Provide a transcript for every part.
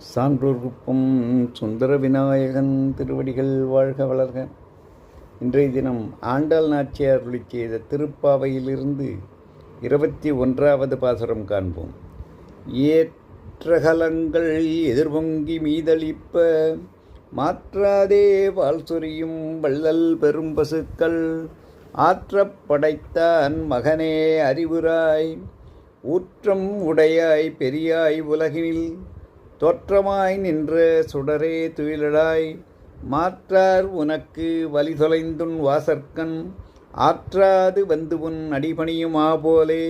சான்றோர்குப்பம் சுந்தர விநாயகன் திருவடிகள் வாழ்க வளர்க. இன்றைய தினம் ஆண்டாள் நாச்சியார் அருளி செய்த திருப்பாவையிலிருந்து 21வது பாசுரம் காண்போம். ஏற்றகலங்கள் எதிர்பொங்கி மீதளிப்ப மாற்றாதே வால் சொரியும் வள்ளல் பெரும் பசுக்கள் ஆற்றப் படைத்தான் மகனே அறிவுராய் ஊற்றம் உடையாய் பெரியாய் உலகினில் தோற்றமாய் நின்ற சுடரே துயிலடாய் மாற்றார் உனக்கு வழி தொலைந்துன் வாசற்கண் ஆற்றாது வந்து உன் அடிபணியுமா போலே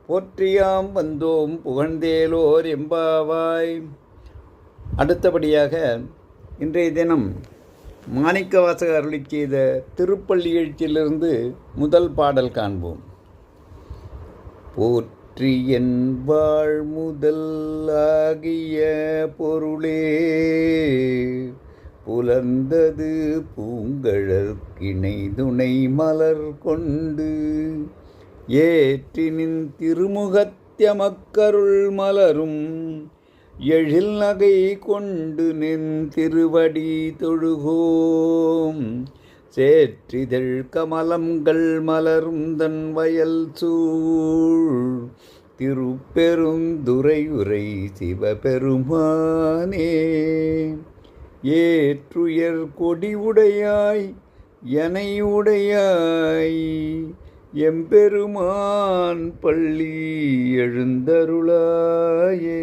போற்றியாம் வந்தோம் புகழ்ந்தேலோர் எம்பாவாய். அடுத்தபடியாக இன்றைய தினம் மாணிக்கவாசகர் அருளி செய்த திருப்பள்ளி எழுச்சியிலிருந்து முதல் பாடல் காண்போம். போற்றி என் வாழ் முதல் ஆகிய பொருளே புலர்ந்தது பூங்கழற்கிணை துணை மலர் கொண்டு ஏற்றினின் திருமுகத்யமக்கருள் மலரும் எழில் நகை கொண்டு நின் திருவடி தொழுகோம் சேற்றிதழ் கமலங்கள் மலரும் தன் வயல் சூழ் திருப்பெருந்துறையுரை சிவபெருமானே ஏற்றுயர் கொடி உடையாய் எனை உடையாய் எம்பெருமான் பள்ளி எழுந்தருளாயே.